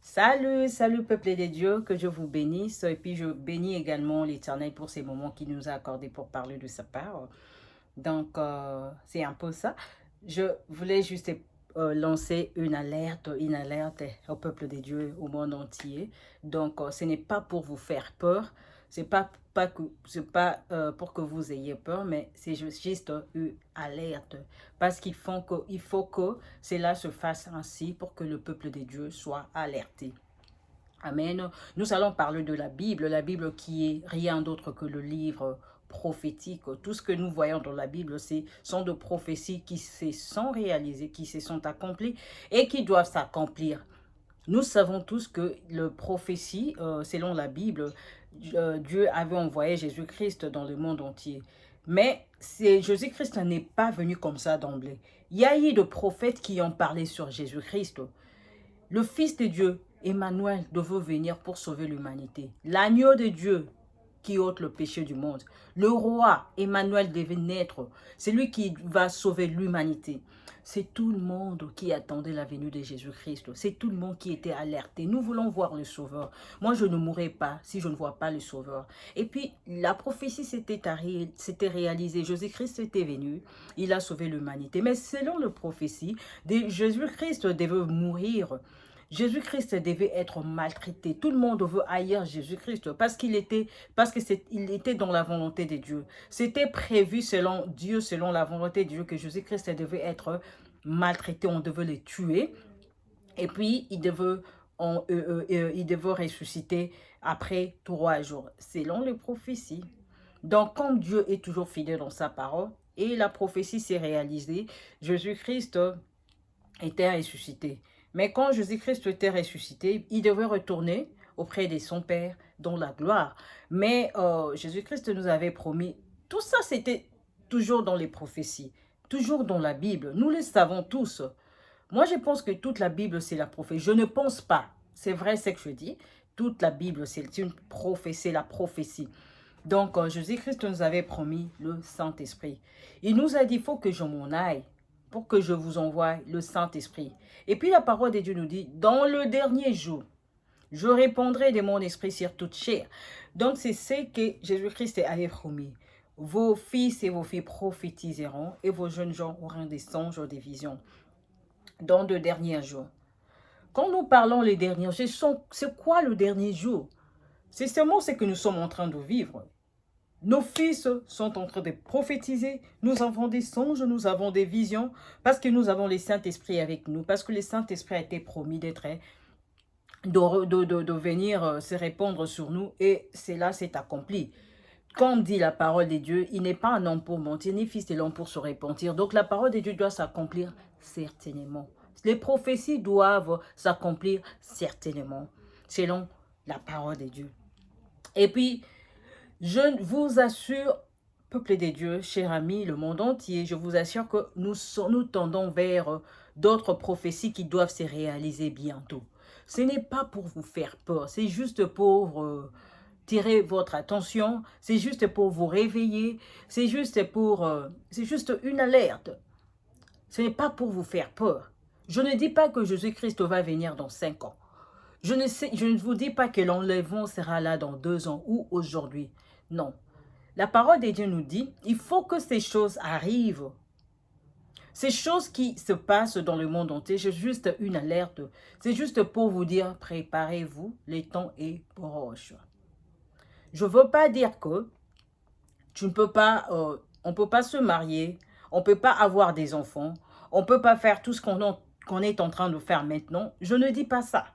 Salut, salut peuple de Dieu, que je vous bénisse. Et puis je bénis également l'Éternel pour ces moments qu'il nous a accordés pour parler de sa part. Donc, c'est un peu ça. Je voulais juste lancer une alerte au peuple de Dieu, au monde entier. Donc, ce n'est pas pour vous faire peur. C'est pas pour que vous ayez peur, mais c'est juste une alerte. Parce il faut que cela se fasse ainsi pour que le peuple de Dieu soit alerté. Amen. Nous allons parler de la Bible qui est rien d'autre que le livre prophétique. Tout ce que nous voyons dans la Bible, sont de prophéties qui se sont réalisées, qui se sont accomplies et qui doivent s'accomplir. Nous savons tous que le prophétie, selon la Bible, Dieu avait envoyé Jésus-Christ dans le monde entier. Mais Jésus-Christ n'est pas venu comme ça d'emblée. Il y a eu des prophètes qui ont parlé sur Jésus-Christ. Le Fils de Dieu, Emmanuel, devait venir pour sauver l'humanité. L'agneau de Dieu qui ôte le péché du monde. Le roi, Emmanuel, devait naître. C'est lui qui va sauver l'humanité. C'est tout le monde qui attendait la venue de Jésus-Christ. C'est tout le monde qui était alerté. Nous voulons voir le Sauveur. Moi, je ne mourrai pas si je ne vois pas le Sauveur. Et puis, la prophétie s'était réalisée. Jésus-Christ était venu. Il a sauvé l'humanité. Mais selon la prophétie, Jésus-Christ devait mourir. Jésus-Christ devait être maltraité. Tout le monde veut haïr Jésus-Christ il était dans la volonté de Dieu. C'était prévu selon Dieu, selon la volonté de Dieu, que Jésus-Christ devait être maltraité. On devait le tuer. Et puis, il devait ressusciter après 3 jours, selon les prophéties. Donc, comme Dieu est toujours fidèle dans sa parole, et la prophétie s'est réalisée, Jésus-Christ était ressuscité. Mais quand Jésus-Christ était ressuscité, il devait retourner auprès de son Père dans la gloire. Mais Jésus-Christ nous avait promis, tout ça c'était toujours dans les prophéties, toujours dans la Bible. Nous le savons tous. Moi je pense que toute la Bible c'est la prophétie. Je ne pense pas, c'est vrai ce que je dis, toute la Bible c'est une prophétie, la prophétie. Donc Jésus-Christ nous avait promis le Saint-Esprit. Il nous a dit, il faut que je m'en aille pour que je vous envoie le Saint-Esprit. Et puis la parole de Dieu nous dit, dans le dernier jour, je répondrai de mon esprit sur toute chair. Donc c'est ce que Jésus-Christ avait promis. Vos fils et vos filles prophétiseront et vos jeunes gens auront des songes ou des visions dans le dernier jour. Quand nous parlons les derniers jours, c'est quoi le dernier jour? C'est seulement ce que nous sommes en train de vivre. Nos fils sont en train de prophétiser, nous avons des songes, nous avons des visions, parce que nous avons le Saint-Esprit avec nous, parce que le Saint-Esprit a été promis de venir se répandre sur nous, et cela s'est accompli. Comme dit la parole de Dieu, il n'est pas un homme pour mentir, ni fils de l'homme pour se repentir. Donc la parole de Dieu doit s'accomplir certainement. Les prophéties doivent s'accomplir certainement, selon la parole de Dieu. Et puis, je vous assure, peuple de Dieu, chers amis, le monde entier, je vous assure que nous tendons vers d'autres prophéties qui doivent se réaliser bientôt. Ce n'est pas pour vous faire peur, c'est juste pour tirer votre attention, c'est juste pour vous réveiller, c'est juste une alerte. Ce n'est pas pour vous faire peur. Je ne dis pas que Jésus-Christ va venir dans 5 ans. Je ne vous dis pas que l'enlèvement sera là dans 2 ans ou aujourd'hui. Non. La parole de Dieu nous dit, il faut que ces choses arrivent. Ces choses qui se passent dans le monde entier, c'est juste une alerte. C'est juste pour vous dire, préparez-vous, le temps est proche. Je ne veux pas dire que on ne peut pas se marier, on ne peut pas avoir des enfants, on ne peut pas faire tout ce qu'on est en train de faire maintenant. Je ne dis pas ça.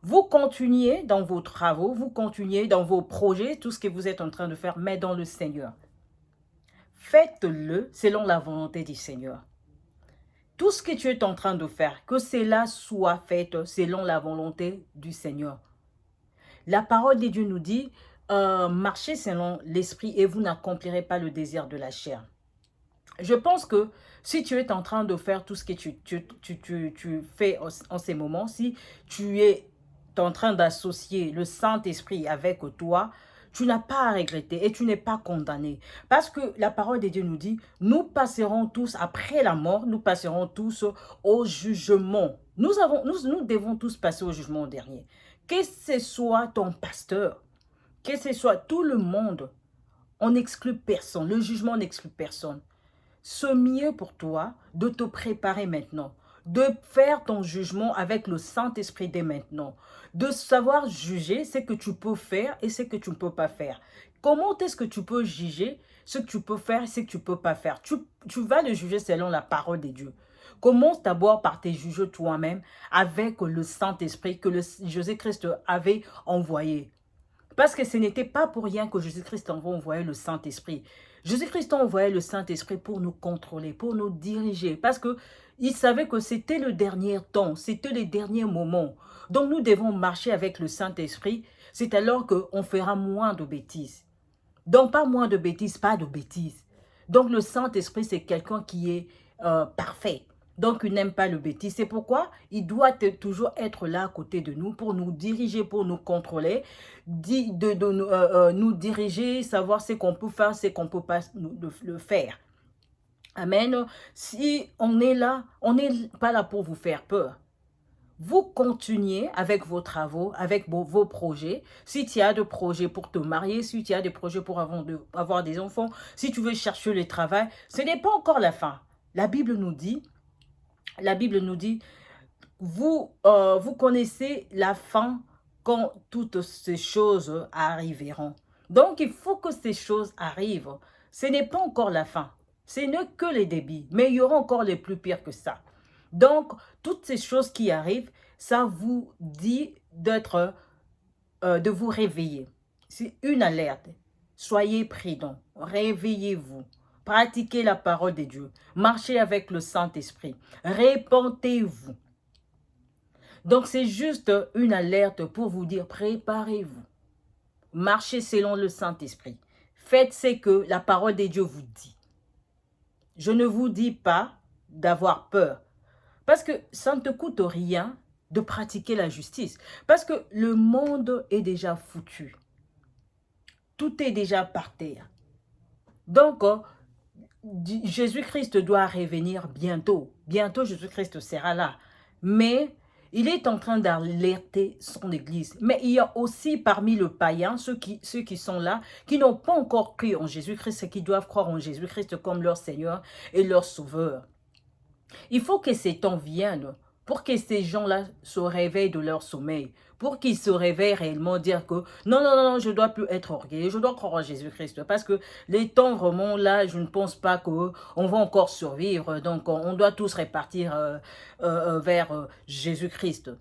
Vous continuez dans vos travaux, vous continuez dans vos projets, tout ce que vous êtes en train de faire, mais dans le Seigneur. Faites-le selon la volonté du Seigneur. Tout ce que tu es en train de faire, que cela soit fait selon la volonté du Seigneur. La parole de Dieu nous dit, marchez selon l'esprit et vous n'accomplirez pas le désir de la chair. Je pense que si tu es en train de faire tout ce que tu fais en ces moments, si tu es en train d'associer le Saint-Esprit avec toi, tu n'as pas à regretter et tu n'es pas condamné. Parce que la parole de Dieu nous dit, nous passerons tous, après la mort, nous passerons tous au jugement. Nous devons tous passer au jugement dernier. Que ce soit ton pasteur, que ce soit tout le monde, on n'exclut personne. Le jugement n'exclut personne. C'est mieux pour toi de te préparer maintenant, de faire ton jugement avec le Saint-Esprit dès maintenant, de savoir juger ce que tu peux faire et ce que tu ne peux pas faire. Comment est-ce que tu peux juger ce que tu peux faire et ce que tu ne peux pas faire? Tu vas le juger selon la parole de Dieu. Commence d'abord par te juger toi-même avec le Saint-Esprit que Jésus-Christ avait envoyé. Parce que ce n'était pas pour rien que Jésus-Christ envoyé le Saint-Esprit. Jésus-Christ a envoyé le Saint-Esprit pour nous contrôler, pour nous diriger. Parce qu'il savait que c'était le dernier temps, c'était les derniers moments. Donc nous devons marcher avec le Saint-Esprit. C'est alors qu'on fera moins de bêtises. Donc pas moins de bêtises, pas de bêtises. Donc le Saint-Esprit, c'est quelqu'un qui est parfait. Donc il n'aime pas le bêtise. C'est pourquoi il doit toujours être là à côté de nous pour nous diriger, pour nous contrôler, nous diriger, savoir ce qu'on peut faire, ce qu'on ne peut pas le faire. Amen. Si on est là, on n'est pas là pour vous faire peur. Vous continuez avec vos travaux, avec vos projets. Si tu as des projets pour te marier, si tu as des projets pour avoir des enfants, si tu veux chercher le travail, ce n'est pas encore la fin. La Bible nous dit, vous connaissez la fin quand toutes ces choses arriveront. Donc, il faut que ces choses arrivent. Ce n'est pas encore la fin. Ce n'est que les débits, mais il y aura encore les plus pires que ça. Donc, toutes ces choses qui arrivent, ça vous dit de vous réveiller. C'est une alerte. Soyez prudents. Réveillez-vous. Pratiquez la parole de Dieu. Marchez avec le Saint-Esprit. Répentez-vous. Donc, c'est juste une alerte pour vous dire, préparez-vous. Marchez selon le Saint-Esprit. Faites ce que la parole de Dieu vous dit. Je ne vous dis pas d'avoir peur. Parce que ça ne te coûte rien de pratiquer la justice. Parce que le monde est déjà foutu. Tout est déjà par terre. Donc, Jésus-Christ doit revenir bientôt. Bientôt, Jésus-Christ sera là. Mais il est en train d'alerter son Église. Mais il y a aussi parmi le païen, ceux qui sont là, qui n'ont pas encore cru en Jésus-Christ et qui doivent croire en Jésus-Christ comme leur Seigneur et leur Sauveur. Il faut que ces temps viennent pour que ces gens-là se réveillent de leur sommeil, pour qu'ils se réveillent réellement, dire que non, je ne dois plus être orgueilleux, je dois croire en Jésus-Christ, parce que les temps vraiment là, je ne pense pas qu'on va encore survivre, donc on doit tous repartir vers Jésus-Christ.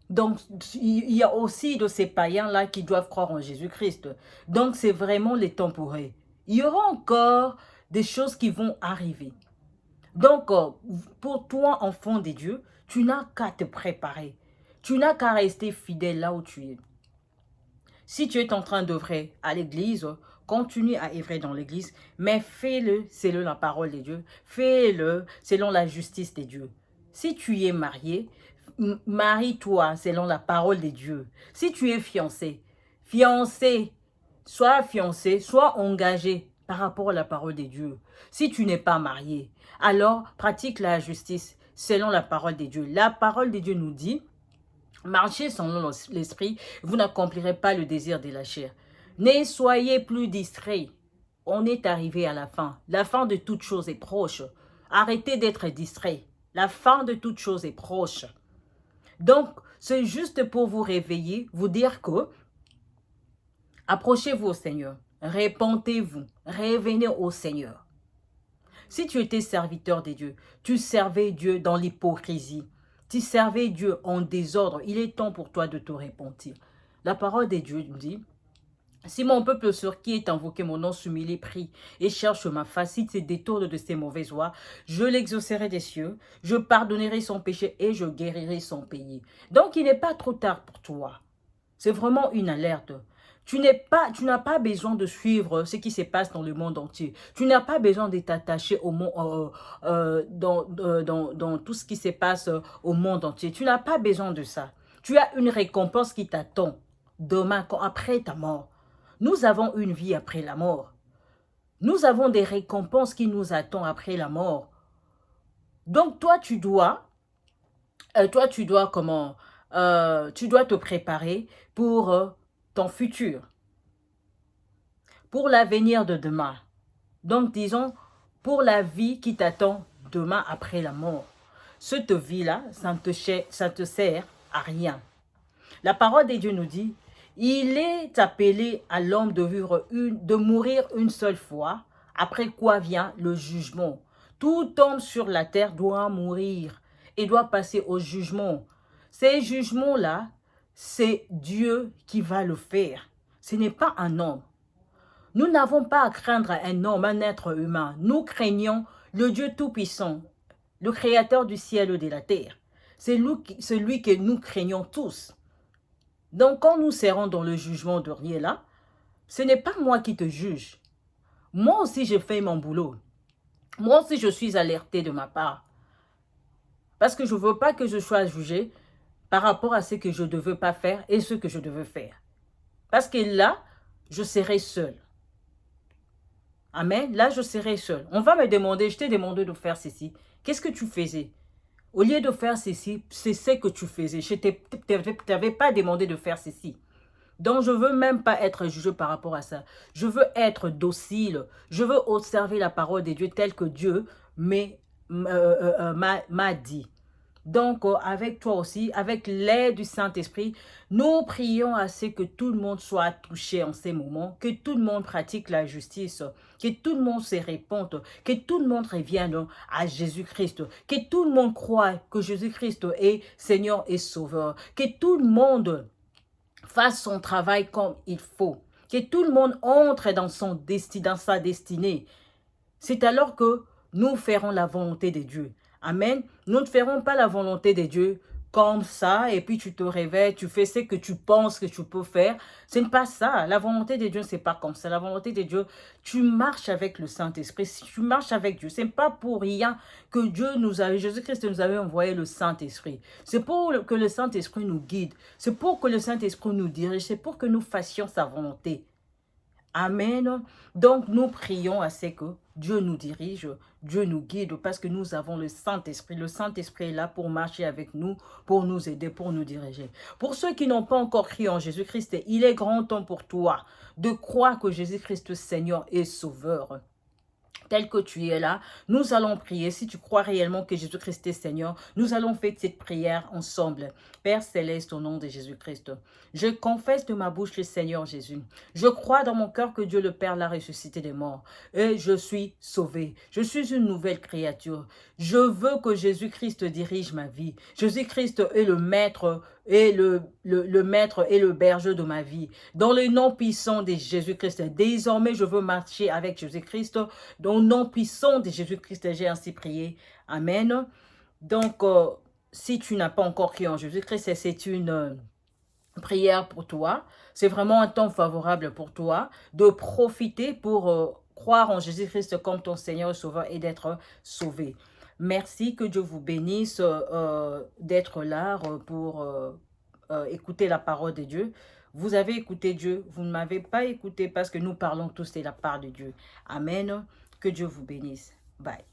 Donc, il y a aussi de ces païens-là qui doivent croire en Jésus-Christ. Donc, c'est vraiment les temps pour eux. Il y aura encore des choses qui vont arriver. Donc, pour toi, enfant de Dieu, tu n'as qu'à te préparer. Tu n'as qu'à rester fidèle là où tu es. Si tu es en train d'œuvrer à l'église, continue à œuvrer dans l'église, mais fais-le selon la parole de Dieu. Fais-le selon la justice de Dieu. Si tu es marié, marie-toi selon la parole de Dieu. Si tu es fiancé, sois engagé par rapport à la parole de Dieu. Si tu n'es pas marié, alors pratique la justice selon la parole de Dieu. La parole de Dieu nous dit, marchez selon l'esprit, vous n'accomplirez pas le désir de la chair. Ne soyez plus distraits. On est arrivé à la fin. La fin de toute chose est proche. Arrêtez d'être distraits. La fin de toute chose est proche. Donc, c'est juste pour vous réveiller, vous dire que approchez-vous au Seigneur. Répentez-vous. Revenez au Seigneur. Si tu étais serviteur de Dieu, tu servais Dieu dans l'hypocrisie, tu servais Dieu en désordre, il est temps pour toi de te repentir. La parole de Dieu dit, si mon peuple sur qui est invoqué mon nom s'humilie, prie et cherche ma face, s'il se détourne de ses mauvaises voies, je l'exaucerai des cieux, je pardonnerai son péché et je guérirai son pays. Donc il n'est pas trop tard pour toi. C'est vraiment une alerte. Tu n'as pas besoin de suivre ce qui se passe dans le monde entier. Tu n'as pas besoin de t'attacher au monde, dans tout ce qui se passe au monde entier. Tu n'as pas besoin de ça. Tu as une récompense qui t'attend demain, après ta mort. Nous avons une vie après la mort. Nous avons des récompenses qui nous attendent après la mort. Donc toi, tu dois toi, tu dois comment, tu dois te préparer pour ton futur, pour l'avenir de demain. Donc, disons, pour la vie qui t'attend demain après la mort. Cette vie-là, ça te sert à rien. La parole de Dieu nous dit, il est appelé à l'homme de vivre de mourir une seule fois, après quoi vient le jugement. Tout homme sur la terre doit mourir et doit passer au jugement. Ces jugements-là, c'est Dieu qui va le faire. Ce n'est pas un homme. Nous n'avons pas à craindre un homme, un être humain. Nous craignons le Dieu Tout-Puissant, le Créateur du ciel et de la terre. C'est celui que nous craignons tous. Donc, quand nous serons dans le jugement dernier là, ce n'est pas moi qui te juge. Moi aussi, je fais mon boulot. Moi aussi, je suis alerté de ma part. Parce que je ne veux pas que je sois jugé par rapport à ce que je ne devais pas faire et ce que je devais faire. Parce que là, je serai seul. Amen. Là, je serai seul. On va me demander, je t'ai demandé de faire ceci. Qu'est-ce que tu faisais? Au lieu de faire ceci, c'est ce que tu faisais. Je ne t'avais pas demandé de faire ceci. Donc, je ne veux même pas être jugé par rapport à ça. Je veux être docile. Je veux observer la parole de Dieu telle que Dieu m'a dit. Donc, avec toi aussi, avec l'aide du Saint-Esprit, nous prions à ce que tout le monde soit touché en ces moments, que tout le monde pratique la justice, que tout le monde se réponde, que tout le monde revienne à Jésus-Christ, que tout le monde croit que Jésus-Christ est Seigneur et Sauveur, que tout le monde fasse son travail comme il faut, que tout le monde entre dans sa destinée. C'est alors que nous ferons la volonté de Dieu. Amen. Nous ne ferons pas la volonté de Dieu comme ça, et puis tu te réveilles, tu fais ce que tu penses que tu peux faire. Ce n'est pas ça. La volonté de Dieu, ce n'est pas comme ça. La volonté de Dieu, tu marches avec le Saint-Esprit. Si tu marches avec Dieu, ce n'est pas pour rien que Jésus-Christ nous avait envoyé le Saint-Esprit. C'est pour que le Saint-Esprit nous guide. C'est pour que le Saint-Esprit nous dirige. C'est pour que nous fassions sa volonté. Amen. Donc, nous prions à ce que Dieu nous dirige, Dieu nous guide, parce que nous avons le Saint-Esprit. Le Saint-Esprit est là pour marcher avec nous, pour nous aider, pour nous diriger. Pour ceux qui n'ont pas encore crié en Jésus-Christ, il est grand temps pour toi de croire que Jésus-Christ, Seigneur et Sauveur. Tel que tu es là, nous allons prier. Si tu crois réellement que Jésus-Christ est Seigneur, nous allons faire cette prière ensemble. Père Céleste, au nom de Jésus-Christ, je confesse de ma bouche le Seigneur Jésus. Je crois dans mon cœur que Dieu le Père l'a ressuscité des morts. Et je suis sauvé. Je suis une nouvelle créature. Je veux que Jésus-Christ dirige ma vie. Jésus-Christ est le maître et le maître et le berger de ma vie. Dans le nom puissant de Jésus-Christ, désormais je veux marcher avec Jésus-Christ. Dans le nom puissant de Jésus-Christ, j'ai ainsi prié. Amen. Donc, si tu n'as pas encore crié en Jésus-Christ, c'est une prière pour toi. C'est vraiment un temps favorable pour toi de profiter pour croire en Jésus-Christ comme ton Seigneur et Sauveur et d'être sauvé. Merci, que Dieu vous bénisse d'être là pour écouter la parole de Dieu. Vous avez écouté Dieu, vous ne m'avez pas écouté parce que nous parlons tous de la part de Dieu. Amen. Que Dieu vous bénisse. Bye.